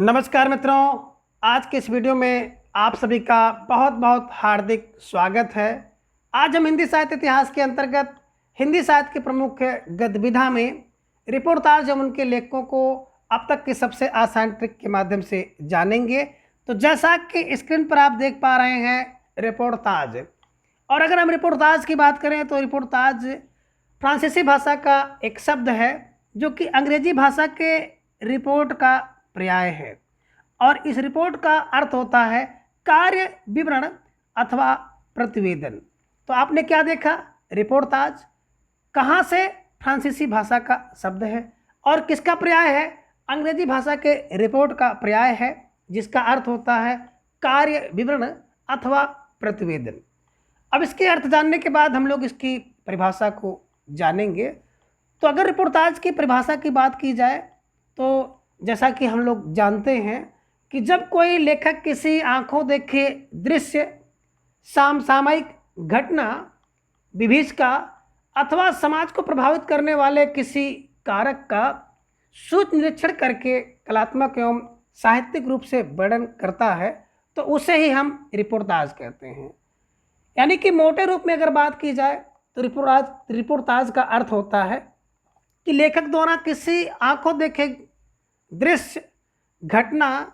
नमस्कार मित्रों, आज के इस वीडियो में आप सभी का बहुत बहुत हार्दिक स्वागत है। आज हम हिंदी साहित्य इतिहास के अंतर्गत हिंदी साहित्य के प्रमुख गतिविधा में रिपोर्टाज एवं उनके लेखकों को अब तक की सबसे आसान ट्रिक के माध्यम से जानेंगे। तो जैसा कि स्क्रीन पर आप देख पा रहे हैं रिपोर्टाज, और अगर हम रिपोर्टाज की बात करें तो रिपोर्टाज फ्रांसीसी भाषा का एक शब्द है जो कि अंग्रेजी भाषा के रिपोर्ट का पर्याय है, और इस रिपोर्ट का अर्थ होता है कार्य विवरण अथवा प्रतिवेदन। तो आपने क्या देखा, रिपोर्टाज कहाँ से फ्रांसीसी भाषा का शब्द है और किसका पर्याय है, अंग्रेजी भाषा के रिपोर्ट का पर्याय है, जिसका अर्थ होता है कार्य विवरण अथवा प्रतिवेदन। अब इसके अर्थ जानने के बाद हम लोग इसकी परिभाषा को जानेंगे। तो अगर रिपोर्टाज की परिभाषा की बात की जाए तो जैसा कि हम लोग जानते हैं कि जब कोई लेखक किसी आंखों देखे दृश्य, सामयिक घटना, विभीषिका अथवा समाज को प्रभावित करने वाले किसी कारक का सूक्ष्म निरीक्षण करके कलात्मक एवं साहित्यिक रूप से वर्णन करता है तो उसे ही हम रिपोर्टाज कहते हैं। यानी कि मोटे रूप में अगर बात की जाए तो रिपोर्टाज का अर्थ होता है कि लेखक द्वारा किसी आंखों देखे दृश्य, घटना,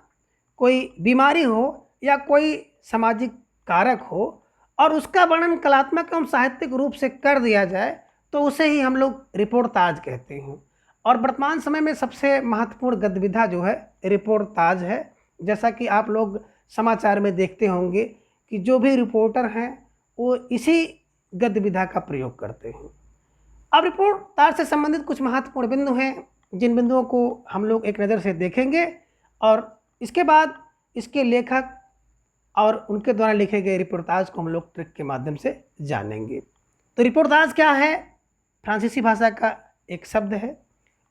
कोई बीमारी हो या कोई सामाजिक कारक हो और उसका वर्णन कलात्मक एवं साहित्यिक रूप से कर दिया जाए तो उसे ही हम लोग रिपोर्टाज कहते हैं। और वर्तमान समय में सबसे महत्वपूर्ण गतिविधि जो है रिपोर्टाज है। जैसा कि आप लोग समाचार में देखते होंगे कि जो भी रिपोर्टर हैं वो इसी गतिविधि का प्रयोग करते हैं। अब रिपोर्टाज से संबंधित कुछ महत्वपूर्ण बिंदु हैं जिन बिंदुओं को हम लोग एक नज़र से देखेंगे और इसके बाद इसके लेखक और उनके द्वारा लिखे गए रिपोर्टाज को हम लोग ट्रिक के माध्यम से जानेंगे। तो रिपोर्टाज क्या है, फ्रांसीसी भाषा का एक शब्द है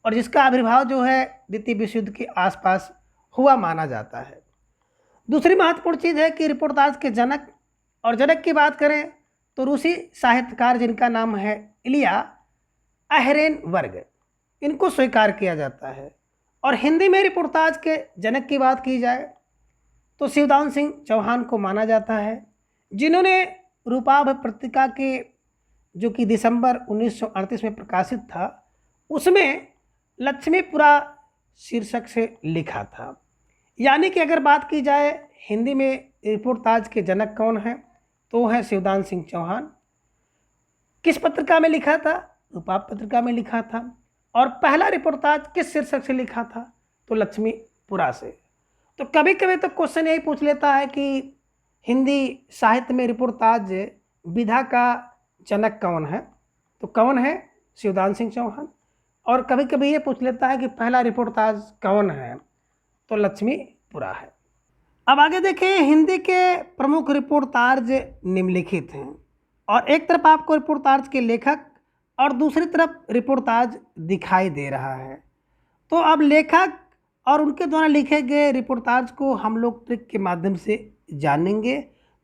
और जिसका आविर्भाव जो है द्वितीय विश्व युद्ध के आसपास हुआ माना जाता है। दूसरी महत्वपूर्ण चीज़ है कि रिपोर्टाज के जनक, और जनक की बात करें तो रूसी साहित्यकार जिनका नाम है इलिया अहरेनबर्ग, इनको स्वीकार किया जाता है। और हिंदी में रिपोर्टाज के जनक की बात की जाए तो शिवदान सिंह चौहान को माना जाता है, जिन्होंने रूपाभ पत्रिका के जो कि दिसंबर 1938 में प्रकाशित था उसमें लक्ष्मीपुरा शीर्षक से लिखा था। यानी कि अगर बात की जाए हिंदी में रिपोर्टाज के जनक कौन है तो वो है शिवदान सिंह चौहान। किस पत्रिका में लिखा था, रूपाभ पत्रिका में लिखा था। और पहला रिपोर्टाज किस शीर्षक से लिखा था तो लक्ष्मीपुरा से। तो कभी कभी तो क्वेश्चन यही पूछ लेता है कि हिंदी साहित्य में रिपोर्टाज विधा का जनक कौन है, तो कौन है, शिवदान सिंह चौहान। और कभी कभी ये पूछ लेता है कि पहला रिपोर्टाज कौन है तो लक्ष्मीपुरा है। अब आगे देखें, हिंदी के प्रमुख रिपोर्टाज निम्नलिखित हैं और एक तरफ आपको रिपोर्टाज के लेखक और दूसरी तरफ रिपोर्टाज दिखाई दे रहा है। तो अब लेखक और उनके द्वारा लिखे गए रिपोर्टाज को हम लोग ट्रिक के माध्यम से जानेंगे।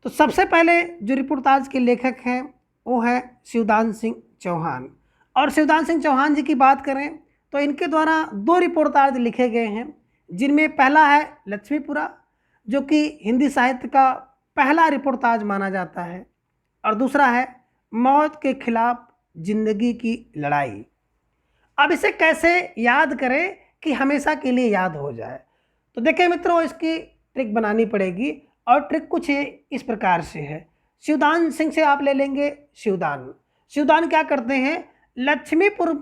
तो सबसे पहले जो रिपोर्टाज के लेखक हैं वो है शिवदान सिंह चौहान। और शिवदान सिंह चौहान जी की बात करें तो इनके द्वारा दो रिपोर्टाज लिखे गए हैं, जिनमें पहला है लक्ष्मीपुरा जो कि हिंदी साहित्य का पहला रिपोर्टाज माना जाता है, और दूसरा है मौत के खिलाफ जिंदगी की लड़ाई। अब इसे कैसे याद करें कि हमेशा के लिए याद हो जाए, तो देखें मित्रों, इसकी ट्रिक बनानी पड़ेगी और ट्रिक कुछ इस प्रकार से है। शिवदान सिंह से आप ले लेंगे शिवदान क्या करते हैं, लक्ष्मीपुर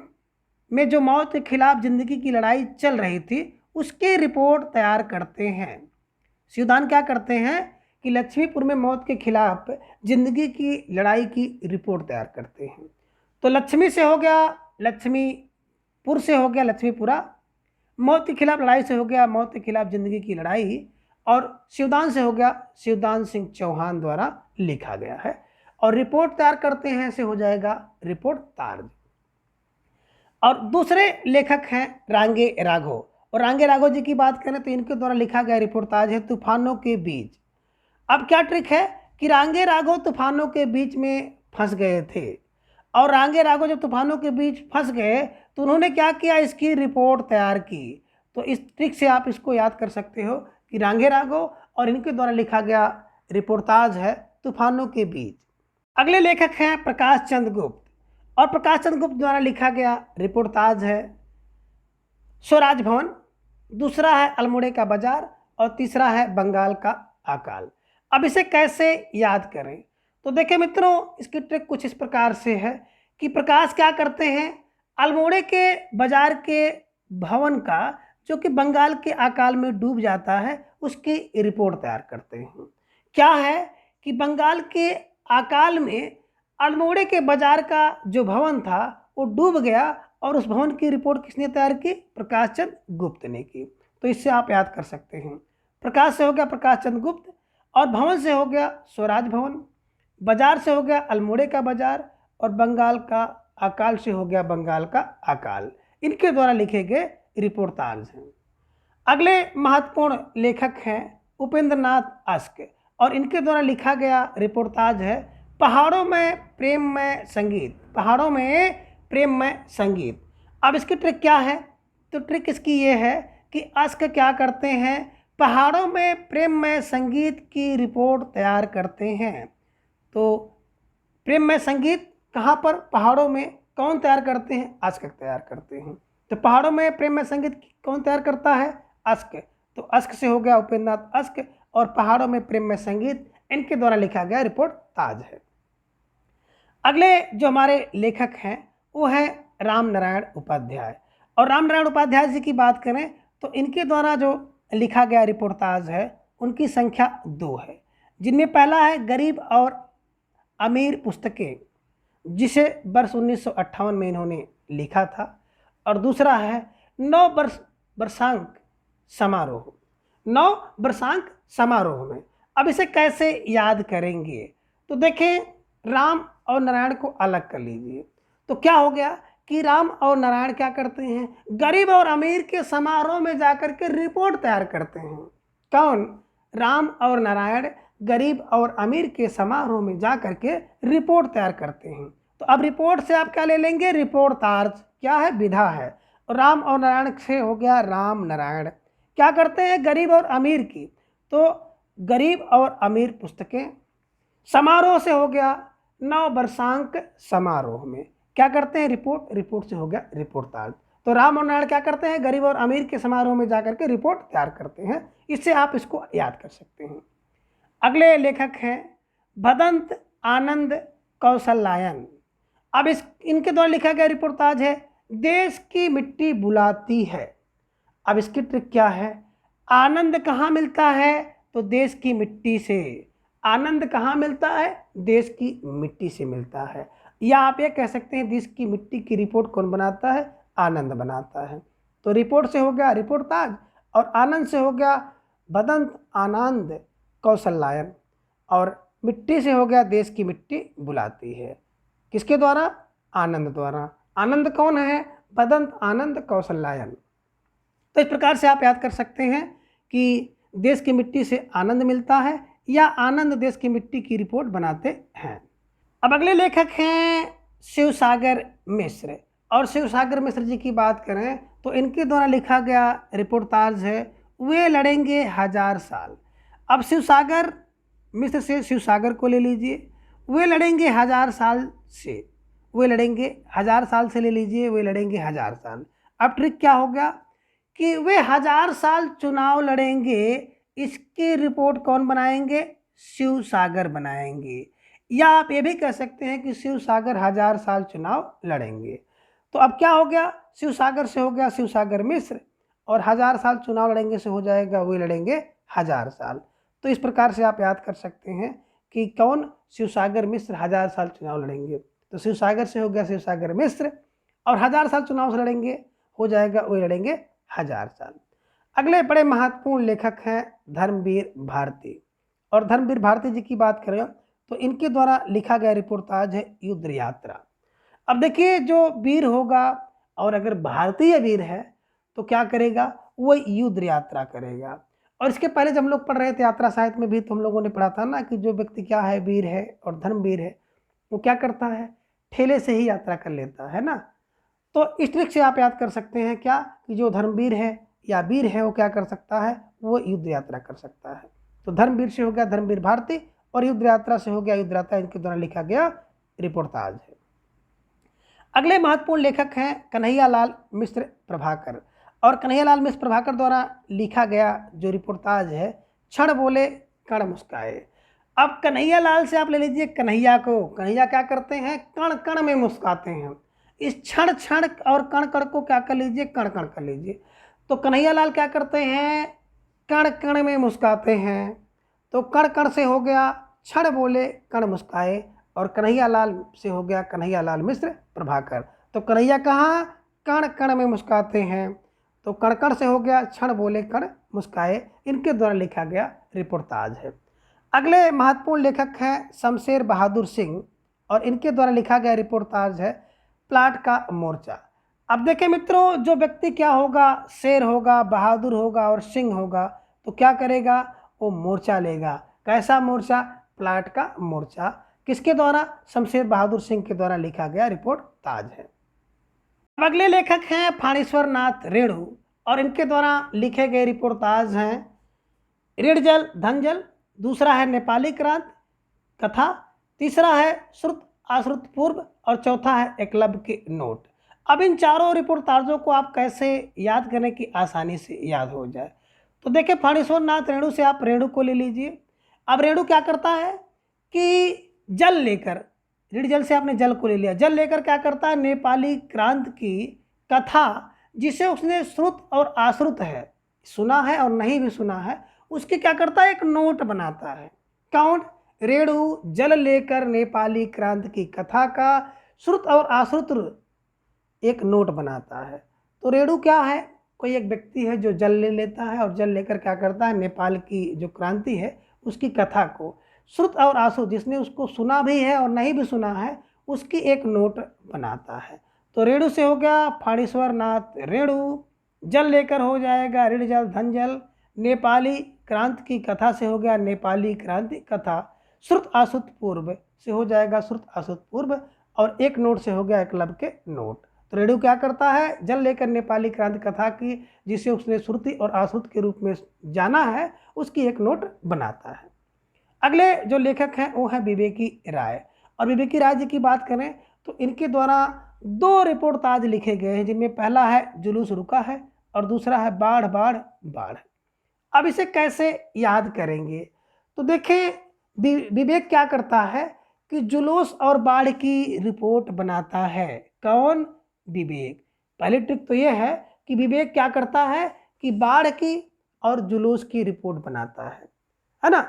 में जो मौत के खिलाफ जिंदगी की लड़ाई चल रही थी उसकी रिपोर्ट तैयार करते हैं। शिवदान क्या करते हैं कि लक्ष्मीपुर में मौत के खिलाफ जिंदगी की लड़ाई की रिपोर्ट तैयार करते हैं। तो लक्ष्मी से हो गया लक्ष्मीपुर, से हो गया लक्ष्मीपुरा, मौत के खिलाफ लड़ाई से हो गया मौत के खिलाफ जिंदगी की लड़ाई, और शिवदान से हो गया शिवदान सिंह चौहान द्वारा लिखा गया है। और रिपोर्ट तैयार करते हैं से हो जाएगा रिपोर्टाज। और दूसरे लेखक हैं रांगे राघव, और रांगे राघव जी की बात करें तो इनके द्वारा लिखा गया रिपोर्टाज है तूफानों के बीच। अब क्या ट्रिक है कि रांगे राघव तूफानों के बीच में फंस गए थे, और रांगे राघव जब तूफानों के बीच फंस गए तो उन्होंने क्या किया, इसकी रिपोर्ट तैयार की। तो तो इस ट्रिक से आप इसको याद कर सकते हो कि रांगे राघव और इनके द्वारा लिखा गया रिपोर्टाज है तूफानों के बीच। अगले लेखक हैं प्रकाश चंद्र गुप्त, और प्रकाश चंद्र गुप्त द्वारा लिखा गया रिपोर्टाज है स्वराज भवन, दूसरा है अल्मोड़े का बाजार और तीसरा है बंगाल का अकाल। अब इसे कैसे याद करें? तो देखिए मित्रों, इसकी ट्रिक कुछ इस प्रकार से है कि प्रकाश क्या करते हैं, अल्मोड़े के बाजार के भवन का जो कि बंगाल के अकाल में डूब जाता है उसकी रिपोर्ट तैयार करते हैं। क्या है कि बंगाल के अकाल में अल्मोड़े के बाजार का जो भवन था वो डूब गया और उस भवन की रिपोर्ट किसने तैयार की? प्रकाश चंद्र गुप्त ने की। तो इससे आप याद कर सकते हैं, प्रकाश से हो गया प्रकाश चंद्र गुप्त, और भवन से हो गया स्वराज भवन, बाजार से हो गया अल्मोड़े का बाजार, और बंगाल का अकाल से हो गया बंगाल का अकाल। इनके द्वारा लिखे गए रिपोर्टाज हैं। अगले महत्वपूर्ण लेखक हैं उपेंद्र नाथ अश्क, और इनके द्वारा लिखा गया रिपोर्टाज है पहाड़ों में प्रेममय संगीत, पहाड़ों में प्रेममय संगीत। अब इसकी ट्रिक क्या है? तो ट्रिक इसकी ये है कि अश्क क्या करते हैं, पहाड़ों में प्रेममय संगीत की रिपोर्ट तैयार करते हैं। तो प्रेममय संगीत कहाँ पर? पहाड़ों में। कौन तैयार करते हैं? अश्क तैयार करते हैं। तो पहाड़ों में प्रेममय संगीत कौन तैयार करता है? अश्क। तो अश्क से हो गया उपेंद्र नाथ अश्क, और पहाड़ों में प्रेममय संगीत इनके द्वारा लिखा गया रिपोर्टाज है। अगले जो हमारे लेखक हैं वो है राम नारायण उपाध्याय, और राम नारायण उपाध्याय जी की बात करें तो इनके द्वारा जो लिखा गया रिपोर्टाज है उनकी संख्या 2 है, जिनमें पहला है गरीब और अमीर पुस्तकें, जिसे वर्ष 1958 में इन्होंने लिखा था, और दूसरा है 9 वर्षांक समारोह, 9 वर्षांक समारोह में। अब इसे कैसे याद करेंगे? तो देखें, राम और नारायण को अलग कर लीजिए। तो क्या हो गया कि राम और नारायण क्या करते हैं, गरीब और अमीर के समारोह में जाकर के रिपोर्ट तैयार करते हैं। कौन? राम और नारायण गरीब और अमीर के समारोह में जाकर के रिपोर्ट तैयार करते हैं। तो अब रिपोर्ट से आप क्या ले लेंगे? रिपोर्टाज क्या है? विधा है। और राम और नारायण से हो गया राम नारायण। क्या करते हैं? गरीब और अमीर की, तो गरीब और अमीर पुस्तकें। समारोह से हो गया 9 वर्षांक समारोह में क्या करते हैं? रिपोर्ट। रिपोर्ट से हो गया रिपोर्टाज। तो राम और नारायण क्या करते हैं? गरीब और अमीर के समारोह में जाकर के रिपोर्ट तैयार करते हैं। इससे आप इसको याद कर सकते हैं। अगले लेखक हैं भदंत आनंद कौशल्यायन। अब इनके द्वारा लिखा गया रिपोर्टाज है देश की मिट्टी बुलाती है। अब इसकी ट्रिक क्या है? आनंद कहाँ मिलता है? तो देश की मिट्टी से। आनंद कहाँ मिलता है? देश की मिट्टी से मिलता है। या आप ये कह सकते हैं देश की मिट्टी की रिपोर्ट कौन बनाता है? आनंद बनाता है। तो रिपोर्ट से हो गया रिपोर्टाज, और आनंद से हो गया भदंत आनंद कौशल्यायन, और मिट्टी से हो गया देश की मिट्टी बुलाती है। किसके द्वारा? आनंद द्वारा। आनंद कौन है? भदंत आनंद कौशल्यायन। तो इस प्रकार से आप याद कर सकते हैं कि देश की मिट्टी से आनंद मिलता है, या आनंद देश की मिट्टी की रिपोर्ट बनाते हैं। अब अगले लेखक हैं शिवसागर मिश्र, और शिवसागर मिश्र जी की बात करें तो इनके द्वारा लिखा गया रिपोर्टाज है वे लड़ेंगे 1000 साल। अब शिवसागर मिश्र से शिवसागर को ले लीजिए, वे लड़ेंगे 1000 साल से, वे लड़ेंगे 1000 साल से ले लीजिए, वे लड़ेंगे 1000 साल। अब ट्रिक क्या हो गया कि वे 1000 साल चुनाव लड़ेंगे, इसकी रिपोर्ट कौन बनाएंगे? शिवसागर बनाएंगे। या आप ये भी कह सकते हैं कि शिवसागर 1000 साल चुनाव लड़ेंगे। तो अब क्या हो गया? शिवसागर से हो गया शिवसागर मिश्र, और 1000 साल चुनाव लड़ेंगे से हो जाएगा वे लड़ेंगे 1000 साल। तो इस प्रकार से आप याद कर सकते हैं कि कौन? शिवसागर मिश्र 1000 साल चुनाव लड़ेंगे। तो शिवसागर से हो गया शिवसागर मिश्र, और 1000 साल चुनाव से लड़ेंगे हो जाएगा वे लड़ेंगे 1000 साल। अगले बड़े महत्वपूर्ण लेखक हैं धर्मवीर भारती, और धर्मवीर भारती जी की बात करें तो इनके द्वारा लिखा गया रिपोर्टाज है युद्ध यात्रा। अब देखिए, जो वीर होगा और अगर भारतीय वीर है तो क्या करेगा? वो युद्ध यात्रा करेगा। और इसके पहले जब हम लोग पढ़ रहे थे यात्रा साहित्य में भी, तो हम लोगों ने पढ़ा था ना कि जो व्यक्ति क्या है, वीर है और धर्मवीर है, वो क्या करता है? ठेले से ही यात्रा कर लेता है ना। तो इस ट्रिक से आप याद कर सकते हैं क्या कि जो धर्मवीर है या वीर है वो क्या कर सकता है, वो युद्ध यात्रा कर सकता है। तो धर्मवीर से हो गया धर्मवीर भारती और युद्ध यात्रा से हो गया युद्ध यात्रा, इनके द्वारा लिखा गया रिपोर्टाज है। अगले महत्वपूर्ण लेखक हैं कन्हैयालाल मिश्र प्रभाकर, और कन्हैयालाल मिश्र प्रभाकर द्वारा लिखा गया जो रिपोर्टाज है क्षण बोले कण मुस्काए। अब कन्हैयालाल से आप ले लीजिए कन्हैया को, कन्हैया क्या करते हैं, कण कण में मुस्काते हैं। इस क्षण क्षण और कण कण को क्या कर लीजिए, कण कण कर लीजिए। तो कन्हैयालाल क्या करते हैं, कण कण में मुस्काते हैं। तो कण कण से हो गया क्षण बोले कण मुस्काए, और कन्हैयालाल से हो गया कन्हैयालाल मिश्र प्रभाकर। तो कन्हैया कहाँ, कण कण में मुस्काते हैं। तो कण कण से हो गया क्षण बोले कण मुस्काए, इनके द्वारा लिखा गया रिपोर्टाज है। अगले महत्वपूर्ण लेखक हैं शमशेर बहादुर सिंह, और इनके द्वारा लिखा गया रिपोर्टाज है प्लाट का मोर्चा। अब देखिए मित्रों, जो व्यक्ति क्या होगा, शेर होगा, बहादुर होगा और सिंह होगा, तो क्या करेगा, वो मोर्चा लेगा। कैसा मोर्चा, प्लाट का मोर्चा। किसके द्वारा, शमशेर बहादुर सिंह के द्वारा लिखा गया रिपोर्टाज है। अब अगले लेखक हैं फाणेश्वर नाथ रेणु, और इनके द्वारा लिखे गए रिपोर्टाज हैं ऋणजल धनजल, दूसरा है नेपाली क्रांत कथा, तीसरा है श्रुत आश्रुत पूर्व, और चौथा है एकलव्य के नोट। अब इन चारों रिपोर्टाजों को आप कैसे याद करने की आसानी से याद हो जाए, तो देखिए फाणेश्वर नाथ रेणु से आप रेणु को ले लीजिए। अब रेणु क्या करता है कि जल लेकर, ऋण जल से आपने जल को ले लिया, जल लेकर क्या करता है, नेपाली क्रांत की कथा जिसे उसने श्रुत और आश्रुत है, सुना है और नहीं भी सुना है, उसकी क्या करता है, एक नोट बनाता है। कौन, रेणु जल लेकर नेपाली क्रांत की कथा का श्रुत और आश्रुत एक नोट बनाता है। तो रेणु क्या है, कोई एक व्यक्ति है जो जल ले लेता है और जल लेकर क्या करता है, नेपाल की जो क्रांति है उसकी कथा को श्रुत और आश्रुत, जिसने उसको सुना भी है और नहीं भी सुना है, उसकी एक नोट बनाता है। तो रेणु से हो गया फाणेश्वर नाथ रेणु, जल लेकर हो जाएगा ऋण जल धन जल, नेपाली क्रांति की कथा से हो गया नेपाली क्रांति कथा, श्रुत आश्रुत पूर्व से हो जाएगा श्रुत आश्रुत पूर्व, और एक नोट से हो गया एकलव्य के नोट। तो रेणु क्या करता है, जल लेकर नेपाली क्रांति कथा की जिसे उसने श्रुति और आश्रुत के रूप में जाना है, उसकी एक नोट बनाता है। अगले जो लेखक हैं वो है विवेकी राय, और विवेकी राय जी की बात करें तो इनके द्वारा दो रिपोर्टाज लिखे गए हैं, जिनमें पहला है जुलूस रुका है और दूसरा है बाढ़ बाढ़ बाढ़। अब इसे कैसे याद करेंगे, तो देखें विवेक क्या करता है कि जुलूस और बाढ़ की रिपोर्ट बनाता है। कौन, विवेक। पहली ट्रिक तो ये है कि विवेक क्या करता है कि बाढ़ की और जुलूस की रिपोर्ट बनाता है ना।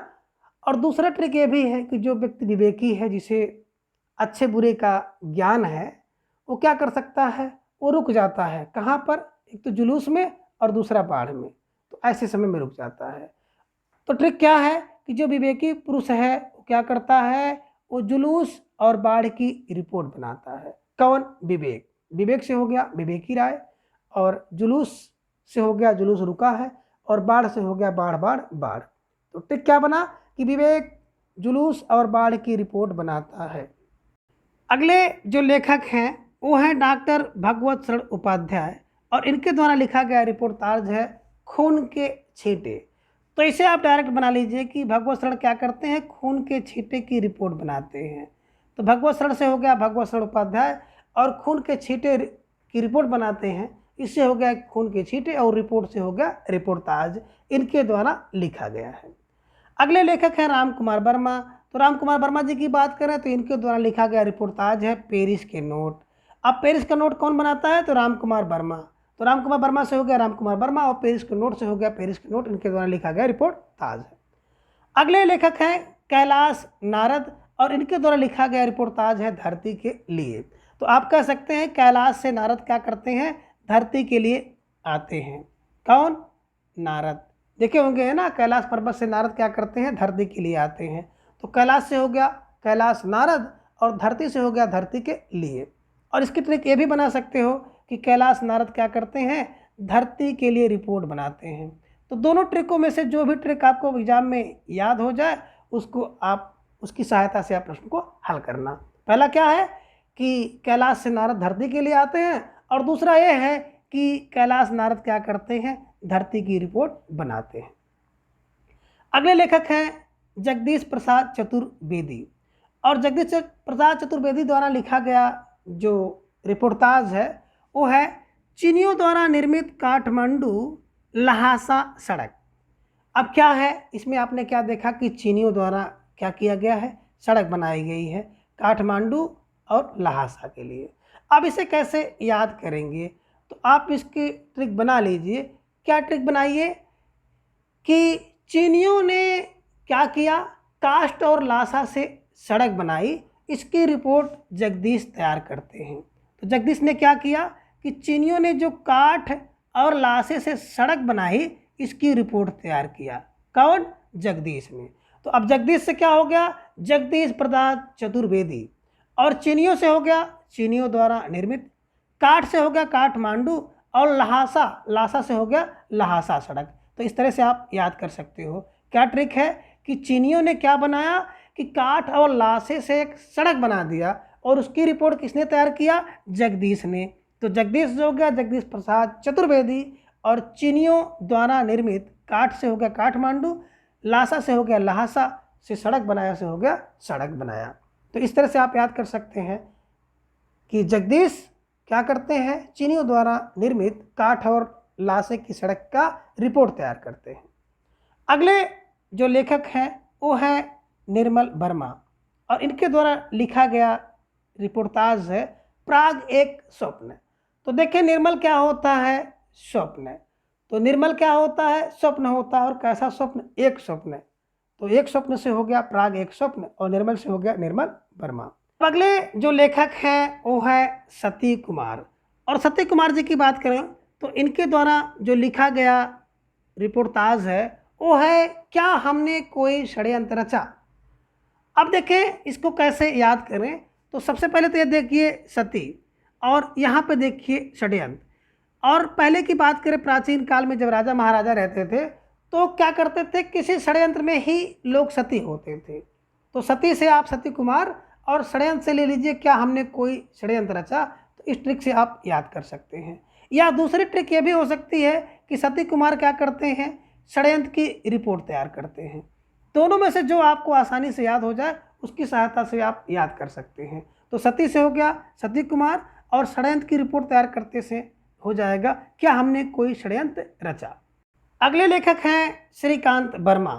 और दूसरा ट्रिक ये भी है कि जो व्यक्ति विवेकी है, जिसे अच्छे बुरे का ज्ञान है, वो क्या कर सकता है, वो रुक जाता है। कहाँ पर, एक तो जुलूस में और दूसरा बाढ़ में, तो ऐसे समय में रुक जाता है। तो ट्रिक क्या है कि जो विवेकी पुरुष है वो क्या करता है, वो जुलूस और बाढ़ की रिपोर्ट बनाता है। कौन, विवेक। विवेक से हो गया विवेकी राय, और जुलूस से हो गया जुलूस रुका है, और बाढ़ से हो गया बाढ़ बाढ़ बाढ़। तो ट्रिक क्या बना कि विवेक जुलूस और बाढ़ की रिपोर्ट बनाता है। अगले जो लेखक हैं वो हैं डॉक्टर भगवत शरण उपाध्याय, और इनके द्वारा लिखा गया रिपोर्टाज है खून के छींटे। तो इसे आप डायरेक्ट बना लीजिए कि भगवत शरण क्या करते हैं, खून के छींटे की रिपोर्ट बनाते हैं। तो भगवत शरण से हो गया भगवत शरण उपाध्याय, और खून के छींटे की रिपोर्ट बनाते हैं, इससे हो गया खून के छींटे, और रिपोर्ट से हो गया रिपोर्टाज, इनके द्वारा लिखा गया है। अगले लेखक हैं राम कुमार वर्मा। तो राम कुमार वर्मा जी की बात करें तो इनके द्वारा लिखा गया रिपोर्टाज है पेरिस के नोट। अब पेरिस का नोट कौन बनाता है, तो राम कुमार वर्मा। तो राम कुमार वर्मा से हो गया राम कुमार वर्मा, और पेरिस के नोट से हो गया पेरिस के नोट, इनके द्वारा लिखा गया रिपोर्टाज है। अगले लेखक हैं कैलाश नारद, और इनके द्वारा लिखा गया रिपोर्टाज है धरती के लिए। तो आप कह सकते हैं कैलाश से नारद क्या करते हैं, धरती के लिए आते हैं। कौन, नारद। देखे होंगे है ना, कैलाश पर्वत से नारद क्या करते हैं, धरती के लिए आते हैं। तो कैलाश से हो गया कैलाश नारद, और धरती से हो गया धरती के लिए। और इसकी ट्रिक ये भी बना सकते हो कि कैलाश नारद क्या करते हैं, धरती के लिए रिपोर्ट बनाते हैं। तो दोनों ट्रिकों में से जो भी ट्रिक आपको एग्जाम में याद हो जाए, उसको आप उसकी सहायता से आप प्रश्न को हल करना। पहला क्या है कि कैलाश से नारद धरती के लिए आते हैं, और दूसरा ये है कि कैलाश नारद क्या करते हैं, धरती की रिपोर्ट बनाते हैं। अगले लेखक हैं जगदीश प्रसाद चतुर्वेदी, और जगदीश प्रसाद चतुर्वेदी द्वारा लिखा गया जो रिपोर्टाज है वो है चीनियों द्वारा निर्मित काठमांडू लहासा सड़क। अब क्या है इसमें, आपने क्या देखा कि चीनियों द्वारा क्या किया गया है, सड़क बनाई गई है काठमांडू और लहासा के लिए। अब इसे कैसे याद करेंगे, तो आप इसकी ट्रिक बना लीजिए। क्या ट्रिक बनाइए कि चीनियों ने क्या किया, काष्ठ और लासा से सड़क बनाई, इसकी रिपोर्ट जगदीश तैयार करते हैं। तो जगदीश ने क्या किया कि चीनियों ने जो काठ और लासे से सड़क बनाई इसकी रिपोर्ट तैयार किया। कौन? जगदीश ने। तो अब जगदीश से क्या हो गया, जगदीश प्रसाद चतुर्वेदी, और चीनियों से हो गया चीनियों द्वारा निर्मित, काठ से हो गया काठमांडू, और लासा से हो गया लहासा सड़क। तो इस तरह से आप याद कर सकते हो। क्या ट्रिक है कि चीनियों ने क्या बनाया कि काठ और लासे से एक सड़क बना दिया, और उसकी रिपोर्ट किसने तैयार किया, जगदीश ने। तो जगदीश जो हो गया जगदीश प्रसाद चतुर्वेदी, और चीनियों द्वारा निर्मित काठ से हो गया काठमांडू, लासा से हो गया लहासा, से सड़क बनाया से हो गया सड़क बनाया। तो इस तरह से आप याद कर सकते हैं कि जगदीश क्या करते हैं, चीनियों द्वारा निर्मित काठ और लासे की सड़क का रिपोर्ट तैयार करते हैं। अगले जो लेखक हैं वो है निर्मल वर्मा, और इनके द्वारा लिखा गया रिपोर्टाज है प्राग एक स्वप्न। तो देखिए निर्मल क्या होता है, स्वप्न। तो निर्मल क्या होता है, स्वप्न होता है, और कैसा स्वप्न, एक स्वप्न। तो एक स्वप्न से हो गया प्राग एक स्वप्न, और निर्मल से हो गया निर्मल वर्मा। अगले जो लेखक हैं वो है सती कुमार, और सती कुमार जी की बात करें तो इनके द्वारा जो लिखा गया रिपोर्टाज है वो है क्या हमने कोई षड्यंत्र रचा। अब देखें इसको कैसे याद करें, तो सबसे पहले तो ये देखिए सती, और यहाँ पे देखिए षड्यंत्र। और पहले की बात करें प्राचीन काल में जब राजा महाराजा रहते थे तो क्या करते थे, किसी षड्यंत्र में ही लोग सती होते थे। तो सती से आप सती कुमार, और षड्यंत्र से ले लीजिए क्या हमने कोई षड्यंत्र रचा। तो इस ट्रिक से आप याद कर सकते हैं। या दूसरी ट्रिक ये भी हो सकती है कि सती कुमार क्या करते हैं, षड्यंत्र की रिपोर्ट तैयार करते हैं। दोनों में से जो आपको आसानी से याद हो जाए उसकी सहायता से आप याद कर सकते हैं। तो सती से हो गया सती कुमार, और षड्यंत्र की रिपोर्ट तैयार करते से हो जाएगा क्या हमने कोई षड्यंत्र रचा। अगले लेखक हैं श्रीकांत वर्मा,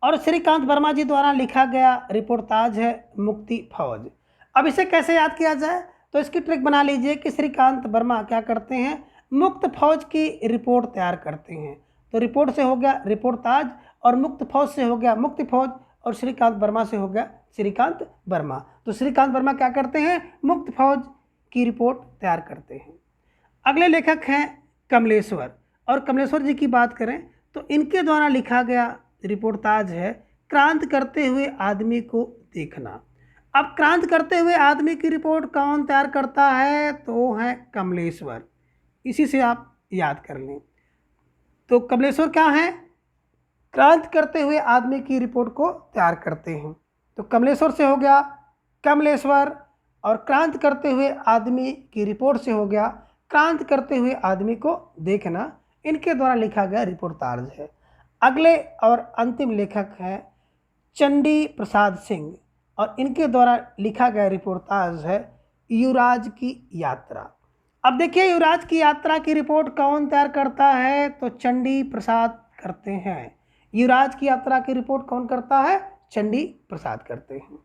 और श्रीकांत वर्मा जी द्वारा लिखा गया रिपोर्टाज है मुक्ति फौज। अब इसे कैसे याद किया जाए, तो इसकी ट्रिक बना लीजिए कि श्रीकांत वर्मा क्या करते हैं, मुक्त फौज की रिपोर्ट तैयार करते हैं। तो रिपोर्ट से हो गया रिपोर्टाज, और मुक्त फौज से हो गया मुक्ति फौज, और श्रीकांत वर्मा से हो गया श्रीकांत वर्मा। तो श्रीकांत वर्मा क्या करते हैं, मुक्त फौज की रिपोर्ट तैयार करते हैं। अगले लेखक हैं कमलेश्वर, और कमलेश्वर जी की बात करें तो इनके द्वारा लिखा गया रिपोर्टाज है क्रांत करते हुए आदमी को देखना। अब क्रांत करते हुए आदमी की रिपोर्ट कौन तैयार करता है, तो है कमलेश्वर। इसी से आप याद कर लें। तो कमलेश्वर क्या है, क्रांत करते हुए आदमी की रिपोर्ट को तैयार करते हैं। तो कमलेश्वर से हो गया कमलेश्वर, और क्रांत करते हुए आदमी की रिपोर्ट से हो गया क्रांत करते हुए आदमी को देखना। इनके द्वारा लिखा गया रिपोर्टाज है। अगले और अंतिम लेखक हैं चंडी प्रसाद सिंह, और इनके द्वारा लिखा गया रिपोर्टाज है युवराज की यात्रा। अब देखिए युवराज की यात्रा की रिपोर्ट कौन तैयार करता है, तो चंडी प्रसाद करते हैं। युवराज की यात्रा की रिपोर्ट कौन करता है, चंडी प्रसाद करते हैं।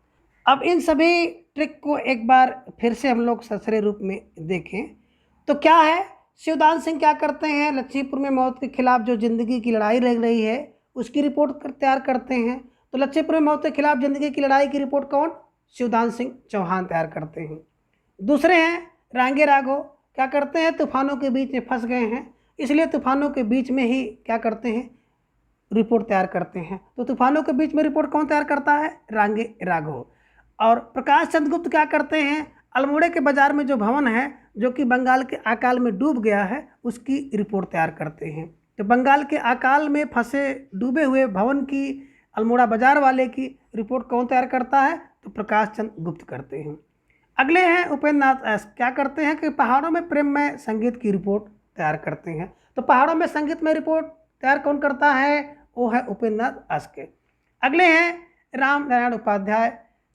अब इन सभी ट्रिक को एक बार फिर से हम लोग ससरे रूप में देखें तो क्या है, शिवदान सिंह क्या करते हैं, लक्ष्मीपुर में मौत के खिलाफ जो जिंदगी की लड़ाई लड़ रही है उसकी रिपोर्ट तैयार करते हैं। तो लक्ष्मीपुर में मौत के खिलाफ जिंदगी की लड़ाई की रिपोर्ट कौन, शिवदान सिंह चौहान तैयार करते हैं। दूसरे हैं रांगे राघव, क्या करते हैं, तूफानों के बीच में फंस गए हैं, इसलिए तूफानों के बीच में ही क्या करते हैं, रिपोर्ट तैयार करते हैं। तो तूफानों के बीच में रिपोर्ट कौन तैयार करता है, रांगे राघव। और प्रकाश चंद्र गुप्त क्या करते हैं, अल्मोड़े के बाजार में जो भवन है जो कि बंगाल के अकाल में डूब गया है उसकी रिपोर्ट तैयार करते हैं। तो बंगाल के अकाल में फंसे डूबे हुए भवन की, अल्मोड़ा बाजार वाले की रिपोर्ट कौन तैयार करता है, तो प्रकाश चंद्र गुप्त करते हैं। अगले हैं उपेंद्र नाथ एस, क्या करते हैं कि पहाड़ों में प्रेममय संगीत की रिपोर्ट तैयार करते हैं। तो पहाड़ों में संगीत में रिपोर्ट तैयार कौन करता है? वो है उपेंद्र नाथ आस्के। अगले हैं राम नारायण उपाध्याय।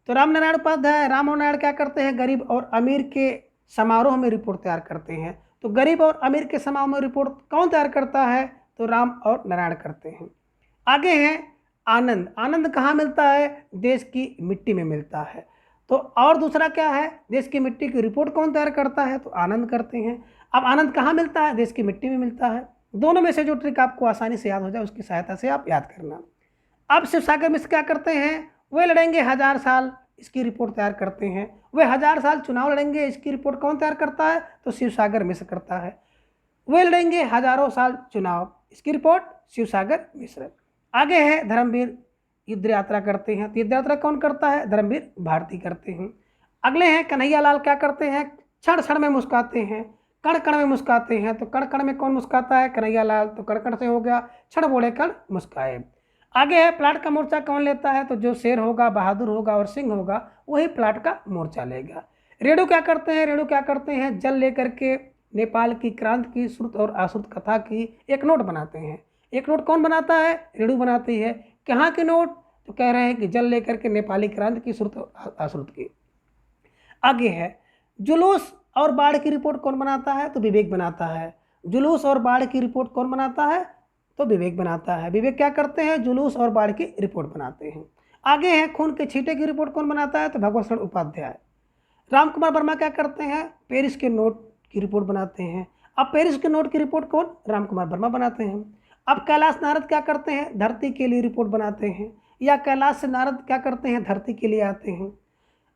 तो राम नारायण उपाध्याय, राम और नारायण क्या करते हैं? गरीब और अमीर के समारोह में रिपोर्ट तैयार करते हैं। तो गरीब और अमीर के समारोह में रिपोर्ट कौन तैयार करता है? तो राम और नारायण करते हैं। आगे हैं आनंद। आनंद कहाँ मिलता है? देश की मिट्टी में मिलता है। तो और दूसरा क्या है? देश की मिट्टी की रिपोर्ट कौन तैयार करता है? तो आनंद करते हैं। अब आनंद कहाँ मिलता है? देश की मिट्टी में मिलता है। दोनों में से जो ट्रिक आपको आसानी से याद हो जाए उसकी सहायता से आप याद करना। अब शिवसागर मिश्र क्या करते हैं? वे लड़ेंगे 1000 साल, इसकी रिपोर्ट तैयार करते हैं। वे 1000 साल चुनाव लड़ेंगे, इसकी रिपोर्ट कौन तैयार करता है? तो शिवसागर मिश्र करता है। वे लड़ेंगे हजारों साल चुनाव, इसकी रिपोर्ट शिवसागर मिश्र। आगे है धर्मवीर युद्ध यात्रा करते हैं। तो युद्ध यात्रा कौन करता है? धर्मवीर भारती करते हैं। अगले हैं कन्हैया लाल, क्या करते हैं? क्षण क्षण में मुस्काते हैं, कण कण में मुस्काते हैं। तो कण कण में कौन मुस्काता है? कन्हैया लाल। तो कण कण से हो गया, क्षण बोले कण मुस्काए। आगे है प्लाट का मोर्चा कौन लेता है? तो जो शेर होगा, बहादुर होगा और सिंह होगा वही प्लाट का मोर्चा लेगा। रेणु क्या करते हैं? रेणु क्या करते हैं? जल लेकर के नेपाल की क्रांति की श्रुत और अश्रुत कथा की एक नोट बनाते हैं। एक नोट कौन बनाता है? रेणु बनाती है। कहाँ की नोट? तो कह रहे हैं कि जल लेकर के नेपाली क्रांति की श्रुत और अश्रुत की। आगे है जुलूस और बाढ़ की रिपोर्ट कौन बनाता है? तो विवेक बनाता है। जुलूस और बाढ़ की रिपोर्ट कौन बनाता है? तो विवेक बनाता है। विवेक क्या करते हैं? जुलूस और बाढ़ की रिपोर्ट बनाते हैं। आगे है खून के छींटे की रिपोर्ट कौन बनाता है? तो भगवत शरण उपाध्याय। राम कुमार वर्मा क्या करते हैं? पेरिस के नोट की रिपोर्ट बनाते हैं। अब पेरिस के नोट की रिपोर्ट कौन? राम कुमार वर्मा बनाते हैं। अब कैलाश नारद क्या करते हैं? धरती के लिए रिपोर्ट बनाते हैं। या कैलाश से नारद क्या करते हैं? धरती के लिए आते हैं।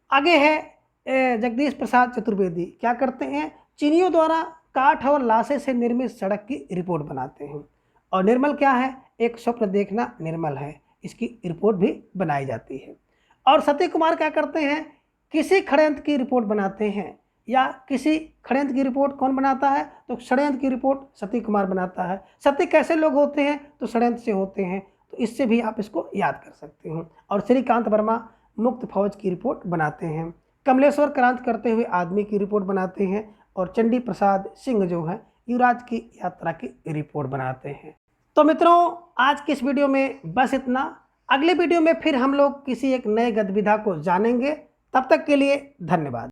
आगे है जगदीश प्रसाद चतुर्वेदी, क्या करते हैं? चीनियों द्वारा काठ और लाशे से निर्मित सड़क की रिपोर्ट बनाते हैं। और निर्मल क्या है? एक स्वप्न देखना निर्मल है, इसकी रिपोर्ट भी बनाई जाती है। और सत्य कुमार क्या करते हैं? किसी षड्यंत्र की रिपोर्ट बनाते हैं। या किसी षड्यंत्र की रिपोर्ट कौन बनाता है? तो षड्यंत्र की रिपोर्ट सत्य कुमार बनाता है। सत्य कैसे लोग होते हैं? तो षड्यंत्र से होते हैं। तो इससे भी आप इसको याद कर सकते हैं। और श्रीकांत वर्मा मुक्त फौज की रिपोर्ट बनाते हैं। कमलेश्वर क्रांति करते हुए आदमी की रिपोर्ट बनाते हैं। और चंडी प्रसाद सिंह जो है युवराज की यात्रा की रिपोर्ट बनाते हैं। तो मित्रों, आज की इस वीडियो में बस इतना। अगले वीडियो में फिर हम लोग किसी एक नए गतिविधि को जानेंगे। तब तक के लिए धन्यवाद।